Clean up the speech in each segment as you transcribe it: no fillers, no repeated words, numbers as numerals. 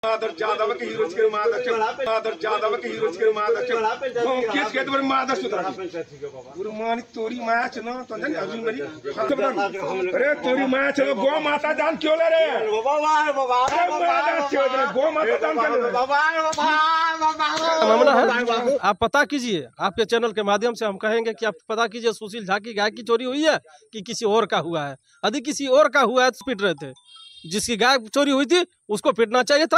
मादर जादव के हीरो के मादर जादव के हीरो के मादर किस के तो मादर सुधर गुरु मानिक तोरी माया चनो तो नहीं अर्जुन बनी अरे तोरी माया चलो गो माता जान क्यों ले रे बाबा गो माता जान मामला है, आप पता कीजिए। आपके चैनल के माध्यम से हम कहेंगे कि आप पता कीजिए सुशील झा की गाय की चोरी हुई है कि किसी और का हुआ है। यदि किसी और का हुआ है तो पीट रहे थे, जिसकी गाय चोरी हुई थी उसको पीटना चाहिए था।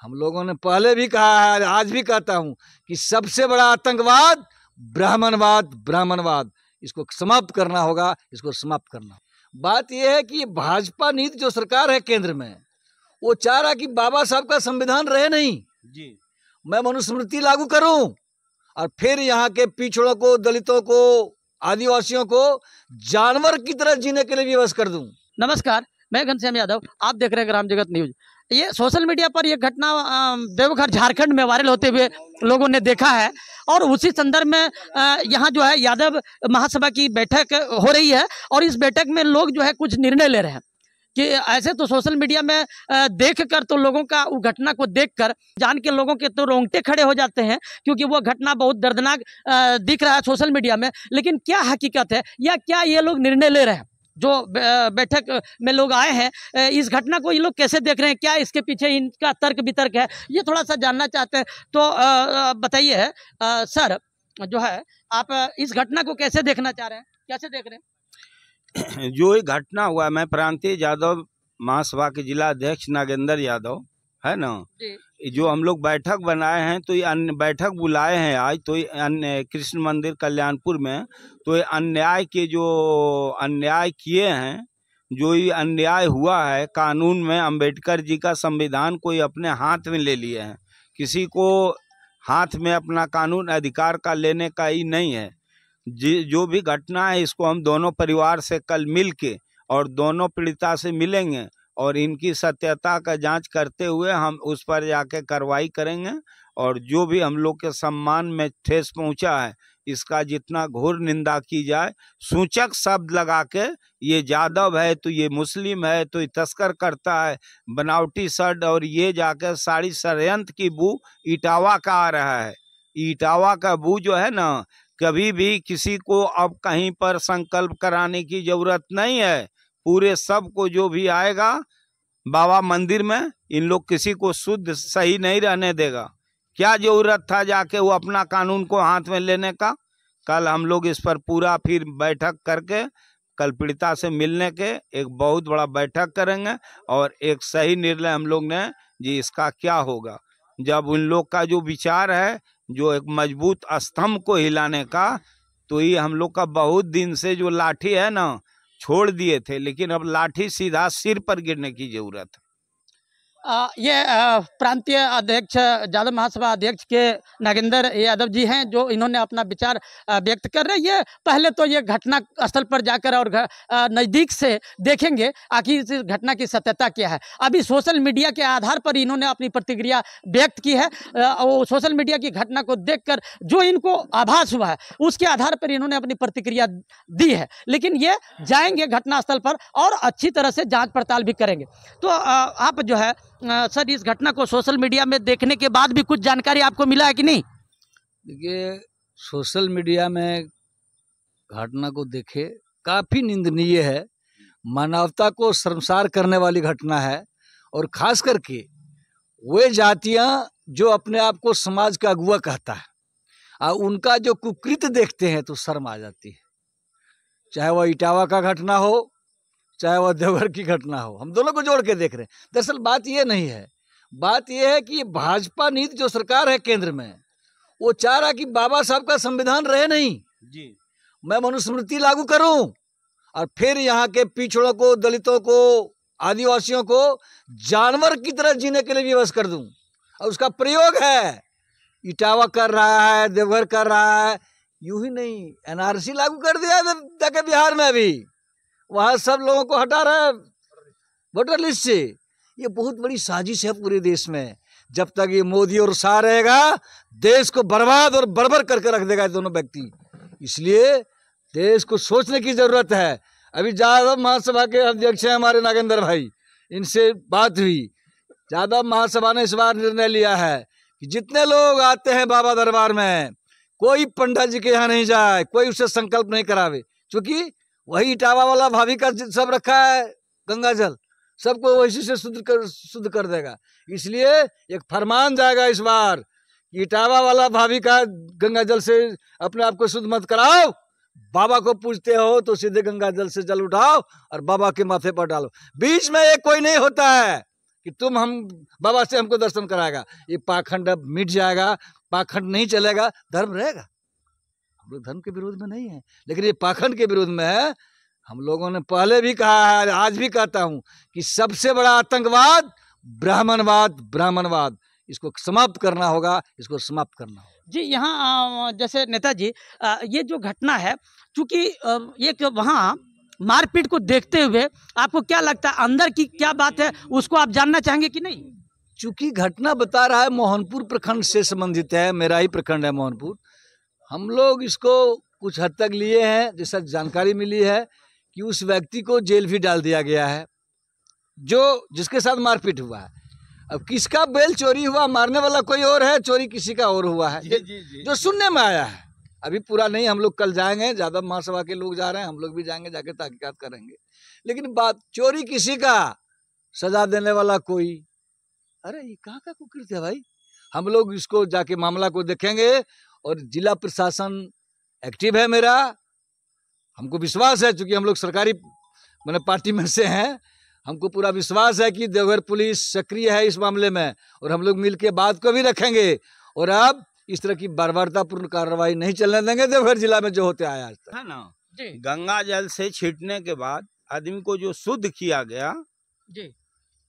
हम लोगों ने पहले भी कहा है, आज भी कहता हूं कि सबसे बड़ा आतंकवाद ब्राह्मणवाद, इसको समाप्त करना होगा, इसको समाप्त करना। बात यह है कि भाजपा नीति जो सरकार है केंद्र में, वो चाह रहा कि बाबा साहब का संविधान रहे नहीं जी, मैं मनुस्मृति लागू करूं और फिर यहाँ के पिछड़ों को, दलितों को, आदिवासियों को जानवर की तरह जीने के लिए व्यवस्था कर दूं। नमस्कार, मैं घनश्याम यादव, आप देख रहे हैं ग्राम जगत न्यूज। ये सोशल मीडिया पर यह घटना देवघर झारखंड में वायरल होते हुए लोगों ने देखा है और उसी संदर्भ में यहाँ जो है यादव महासभा की बैठक हो रही है और इस बैठक में लोग जो है कुछ निर्णय ले रहे हैं कि ऐसे तो सोशल मीडिया में देखकर तो लोगों का वो घटना को देखकर जान के लोगों के तो रोंगटे खड़े हो जाते हैं, क्योंकि वो घटना बहुत दर्दनाक दिख रहा है सोशल मीडिया में। लेकिन क्या हकीकत है या क्या ये लोग निर्णय ले रहे हैं? जो बैठक में लोग आए हैं, इस घटना को ये लोग कैसे देख रहे हैं, क्या इसके पीछे इनका तर्क वितर्क है, ये थोड़ा सा जानना चाहते हैं। तो बताइए सर, जो है आप इस घटना को कैसे देखना चाह रहे हैं, कैसे देख रहे हैं? जो ये घटना हुआ, मैं प्रांतीय यादव महासभा के जिला अध्यक्ष नागेंद्र यादव है ना, जो हम लोग बैठक बनाए हैं, तो ये अन्य बैठक बुलाए हैं आज, तो ये अन्य कृष्ण मंदिर कल्याणपुर में, तो ये अन्याय के जो अन्याय किए हैं, जो ये अन्याय हुआ है कानून में, अंबेडकर जी का संविधान कोई अपने हाथ में ले लिए हैं। किसी को हाथ में अपना कानून अधिकार का लेने का ही नहीं है। जो भी घटना है, इसको हम दोनों परिवार से कल मिल के और दोनों पीड़िता से मिलेंगे और इनकी सत्यता का जांच करते हुए हम उस पर जाके कार्रवाई करेंगे और जो भी हम लोग के सम्मान में ठेस पहुंचा है, इसका जितना घोर निंदा की जाए, सूचक शब्द लगा के, ये यादव है तो ये मुस्लिम है तो ये तस्कर करता है, बनावटी शर्ट, और ये जाके सारी षड्यंत्र की बू इटावा का आ रहा है। इटावा का बू जो है ना, कभी भी किसी को अब कहीं पर संकल्प कराने की जरूरत नहीं है। पूरे सब को जो भी आएगा बाबा मंदिर में, इन लोग किसी को शुद्ध सही नहीं रहने देगा। क्या जरूरत था जाके वो अपना कानून को हाथ में लेने का? कल हम लोग इस पर पूरा फिर बैठक करके, कल पीड़िता से मिलने के एक बहुत बड़ा बैठक करेंगे और एक सही निर्णय हम लोग ने जी इसका क्या होगा। जब उन लोग का जो विचार है, जो एक मजबूत स्तंभ को हिलाने का, तो ये हम लोग का बहुत दिन से जो लाठी है ना, छोड़ दिए थे, लेकिन अब लाठी सीधा सिर पर गिरने की जरूरत है। ये प्रांतीय अध्यक्ष, यादव महासभा अध्यक्ष के नागेंद्र यादव जी हैं, जो इन्होंने अपना विचार व्यक्त कर रहे हैं। ये पहले तो ये घटना स्थल पर जाकर और नज़दीक से देखेंगे आखिर इस घटना की सत्यता क्या है। अभी सोशल मीडिया के आधार पर इन्होंने अपनी प्रतिक्रिया व्यक्त की है। वो सोशल मीडिया की घटना को देखकर जो इनको आभास हुआ है, उसके आधार पर इन्होंने अपनी प्रतिक्रिया दी है। लेकिन ये जाएंगे घटनास्थल पर और अच्छी तरह से जाँच पड़ताल भी करेंगे। तो आप जो है सर, इस घटना को सोशल मीडिया में देखने के बाद भी कुछ जानकारी आपको मिला है कि नहीं? देखिए, सोशल मीडिया में घटना को देखे, काफ़ी निंदनीय है, मानवता को शर्मसार करने वाली घटना है। और खास करके वे जातियां जो अपने आप को समाज का अगुआ कहता है और उनका जो कुकृत्य देखते हैं तो शर्म आ जाती है। चाहे वह इटावा का घटना हो, चाहे वह देवघर की घटना हो, हम दोनों को जोड़ के देख रहे हैं। दरअसल बात ये नहीं है, बात ये है कि भाजपा नीति जो सरकार है केंद्र में, वो चाह रहा कि बाबा साहब का संविधान रहे नहीं जी, मैं मनुस्मृति लागू करूं और फिर यहाँ के पिछड़ों को, दलितों को, आदिवासियों को जानवर की तरह जीने के लिए व्यवस्था कर दूं। और उसका प्रयोग है, इटावा कर रहा है, देवघर कर रहा है। यूं ही नहीं, एनआरसी लागू कर दिया जाके बिहार में, अभी वहाँ सब लोगों को हटा रहा है वोटर लिस्ट से। ये बहुत बड़ी साजिश है पूरे देश में। जब तक ये मोदी और शाह रहेगा, देश को बर्बाद और बर्बर करके रख देगा दोनों व्यक्ति। इसलिए देश को सोचने की जरूरत है। अभी यादव महासभा के अध्यक्ष हैं हमारे नागेंद्र भाई, इनसे बात हुई, यादव महासभा ने इस बार निर्णय लिया है कि जितने लोग आते हैं बाबा दरबार में, कोई पंडित जी के यहाँ नहीं जाए, कोई उससे संकल्प नहीं करावे, क्योंकि वही इटावा वाला भाभी का सब रखा है गंगा जल, सबको वैसे से शुद्ध कर देगा। इसलिए एक फरमान जाएगा इस बार कि इटावा वाला भाभी का गंगा जल से अपने आप को शुद्ध मत कराओ, बाबा को पूजते हो तो सीधे गंगा जल से जल उठाओ और बाबा के माथे पर डालो। बीच में एक कोई नहीं होता है कि तुम हम बाबा से हमको दर्शन कराएगा। ये पाखंड अब मिट जाएगा, पाखंड नहीं चलेगा, धर्म रहेगा। हम लोग धर्म के विरोध में नहीं है, लेकिन ये पाखंड के विरोध में है। हम लोगों ने पहले भी कहा है, आज भी कहता हूं कि सबसे बड़ा आतंकवाद ब्राह्मणवाद, इसको समाप्त करना होगा, इसको समाप्त करना होगा। जी, यहाँ जैसे नेताजी ये जो घटना है, चूंकि एक वहाँ मारपीट को देखते हुए आपको क्या लगता है, अंदर की क्या बात है उसको आप जानना चाहेंगे कि नहीं? चूंकि घटना बता रहा है मोहनपुर प्रखंड से संबंधित है, मेरा ही प्रखंड है मोहनपुर। हम लोग इसको कुछ हद तक लिए हैं, जैसा जानकारी मिली है कि उस व्यक्ति को जेल भी डाल दिया गया है जिसके साथ मारपीट हुआ है। अब किसका बेल चोरी हुआ, मारने वाला कोई और है, चोरी किसी का और हुआ है, जो सुनने में आया है। अभी पूरा नहीं, हम लोग कल जाएंगे, यादव महासभा के लोग जा रहे हैं, हम लोग भी जाएंगे, जाके तहकीकात करेंगे। लेकिन बात चोरी किसी का, सजा देने वाला कोई, अरे ये कहाँ का कुकृत है भाई। हम लोग इसको जाके मामला को देखेंगे और जिला प्रशासन एक्टिव है मेरा, हमको विश्वास है, चूंकि हम लोग सरकारी मैंने पार्टी में से हैं, हमको पूरा विश्वास है कि देवघर पुलिस सक्रिय है इस मामले में, और हम लोग मिल के बात को भी रखेंगे। और अब इस तरह की बर्बरतापूर्ण कार्रवाई नहीं चलने देंगे देवघर जिला में जो होते आया आज तक, है ना। गंगा जल से छींटने के बाद आदमी को जो शुद्ध किया गया, जी,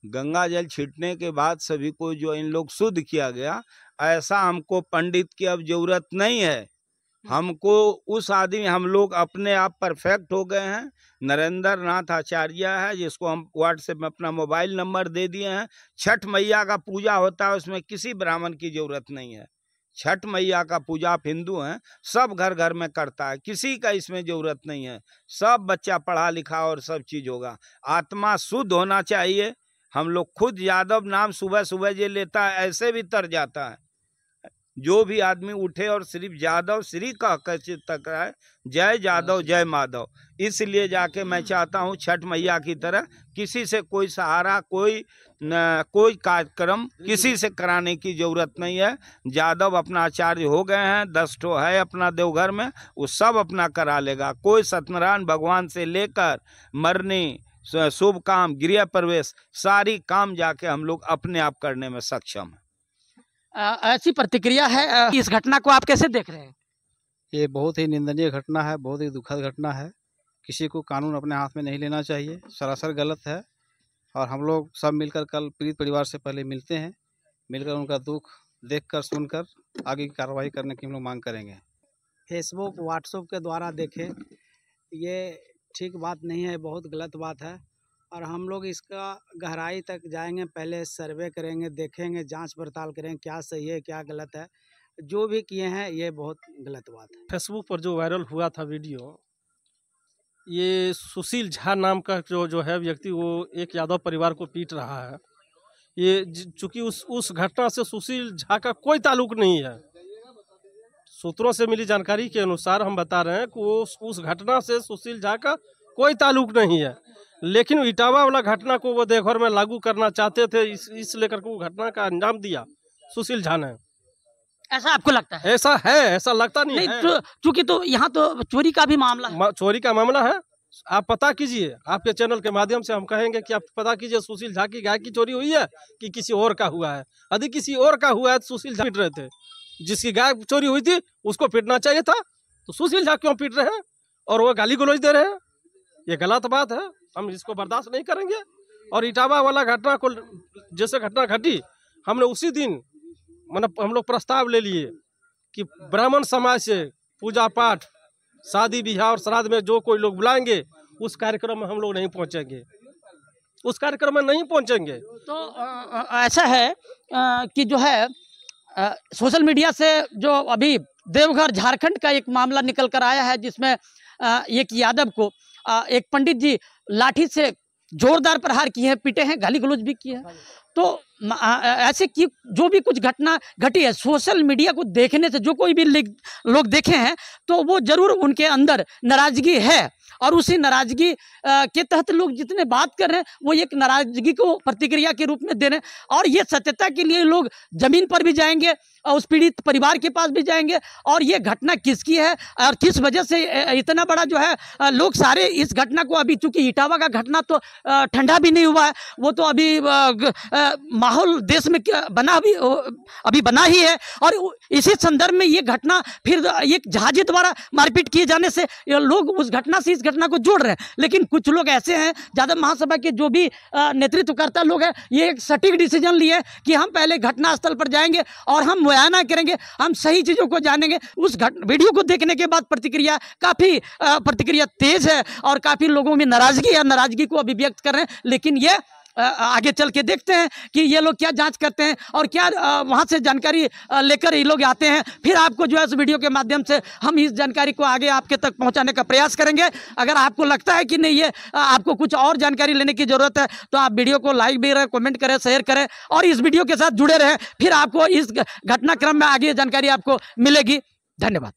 गंगा जल छींटने के बाद सभी को जो इन लोग शुद्ध किया गया, ऐसा हमको पंडित की अब जरूरत नहीं है। हमको उस आदमी, हम लोग अपने आप परफेक्ट हो गए हैं। नरेंद्र नाथ आचार्य है, जिसको हम व्हाट्सएप में अपना मोबाइल नंबर दे दिए हैं। छठ मैया का पूजा होता है, उसमें किसी ब्राह्मण की जरूरत नहीं है। छठ मैया का पूजा आप हिंदू हैं, सब घर घर में करता है, किसी का इसमें जरूरत नहीं है। सब बच्चा पढ़ा लिखा और सब चीज होगा। आत्मा शुद्ध होना चाहिए। हम लोग खुद यादव नाम सुबह सुबह जे लेता है, ऐसे भी तर जाता है। जो भी आदमी उठे और सिर्फ यादव श्री कह कर तक है, जय यादव जय माधव। इसलिए जाके मैं चाहता हूँ छठ मैया की तरह किसी से कोई सहारा, कोई कार्यक्रम किसी से कराने की जरूरत नहीं है। यादव अपना आचार्य हो गए हैं, 10 ठो है अपना देवघर में, वो सब अपना करा लेगा। कोई सत्यनारायण भगवान से लेकर मरनी, शुभ काम, गृह प्रवेश, सारी काम जाके हम लोग अपने आप करने में सक्षम हैं। ऐसी प्रतिक्रिया है, इस घटना को आप कैसे देख रहे हैं? ये बहुत ही निंदनीय घटना है, बहुत ही दुखद घटना है। किसी को कानून अपने हाथ में नहीं लेना चाहिए, सरासर गलत है। और हम लोग सब मिलकर कल पीड़ित परिवार से पहले मिलते हैं, मिलकर उनका दुख देखकर सुनकर आगे की कार्रवाई करने की हम लोग मांग करेंगे। फेसबुक व्हाट्सएप के द्वारा देखें, ये ठीक बात नहीं है, बहुत गलत बात है। और हम लोग इसका गहराई तक जाएंगे, पहले सर्वे करेंगे, देखेंगे, जांच पड़ताल करेंगे क्या सही है क्या गलत है। जो भी किए हैं ये बहुत गलत बात है। फेसबुक पर जो वायरल हुआ था वीडियो, ये सुशील झा नाम का जो है व्यक्ति, वो एक यादव परिवार को पीट रहा है। ये चूंकि उस घटना से सुशील झा का कोई ताल्लुक नहीं है। सूत्रों से मिली जानकारी के अनुसार हम बता रहे हैं कि उस घटना से सुशील झा का कोई ताल्लुक नहीं है। लेकिन इटावा वाला घटना को वो देवघर में लागू करना चाहते थे, इस लेकर के वो घटना का अंजाम दिया सुशील झा ने। ऐसा आपको लगता है? ऐसा है, ऐसा लगता नहीं है। चूंकि तो यहाँ तो चोरी का भी मामला है। चोरी का मामला है। आप पता कीजिए, आपके चैनल के माध्यम से हम कहेंगे कि आप पता कीजिए सुशील झा की गाय की चोरी हुई है कि किसी और का हुआ है। यदि किसी और का हुआ है तो सुशील झा पीट रहे थे। जिसकी गाय चोरी हुई थी उसको पीटना चाहिए था, तो सुशील झा क्यों पीट रहे हैं और वो गाली गलौज दे रहे हैं? ये गलत बात है, हम इसको बर्दाश्त नहीं करेंगे। और इटावा वाला घटना को, जैसे घटना घटी, हमने उसी दिन मतलब हम लोग प्रस्ताव ले लिए कि ब्राह्मण समाज से पूजा पाठ, शादी ब्याह और श्राद्ध में जो कोई लोग बुलाएंगे उस कार्यक्रम में हम लोग नहीं पहुंचेंगे, उस कार्यक्रम में नहीं पहुंचेंगे। तो ऐसा है कि जो है सोशल मीडिया से जो अभी देवघर झारखंड का एक मामला निकल कर आया है, जिसमें एक यादव को एक पंडित जी लाठी से जोरदार प्रहार किए हैं, पीटे हैं, गाली गलौज भी किए हैं। तो ऐसे की जो भी कुछ घटना घटी है, सोशल मीडिया को देखने से जो कोई भी लोग देखे हैं तो वो जरूर उनके अंदर नाराजगी है, और उसी नाराजगी के तहत लोग जितने बात कर रहे हैं वो एक नाराजगी को प्रतिक्रिया के रूप में दे रहे हैं। और ये सत्यता के लिए लोग जमीन पर भी जाएंगे और उस पीड़ित परिवार के पास भी जाएंगे, और ये घटना किसकी है और किस वजह से इतना बड़ा जो है लोग सारे इस घटना को, अभी चूंकि इटावा का घटना तो ठंडा भी नहीं हुआ है, वो तो अभी माहौल देश में अभी बना ही है, और इसी संदर्भ में ये घटना फिर एक जहाजी द्वारा मारपीट किए जाने से लोग उस घटना से इस घटना को जोड़ रहे हैं। लेकिन कुछ लोग ऐसे हैं, यादव महासभा के जो भी नेतृत्वकर्ता लोग हैं, ये एक सटीक डिसीजन लिए कि हम पहले घटनास्थल पर जाएंगे और हम मुआयना करेंगे, हम सही चीज़ों को जानेंगे। उस वीडियो को देखने के बाद प्रतिक्रिया तेज है और काफ़ी लोगों में नाराजगी है, नाराजगी को अभिव्यक्त कर रहे हैं। लेकिन ये आगे चल के देखते हैं कि ये लोग क्या जांच करते हैं और क्या वहाँ से जानकारी लेकर ये लोग आते हैं। फिर आपको जो है इस वीडियो के माध्यम से हम इस जानकारी को आगे आपके तक पहुँचाने का प्रयास करेंगे। अगर आपको लगता है कि नहीं, ये आपको कुछ और जानकारी लेने की ज़रूरत है, तो आप वीडियो को लाइक भी करें, कमेंट करें, शेयर करें और इस वीडियो के साथ जुड़े रहें। फिर आपको इस घटनाक्रम में आगे जानकारी आपको मिलेगी। धन्यवाद।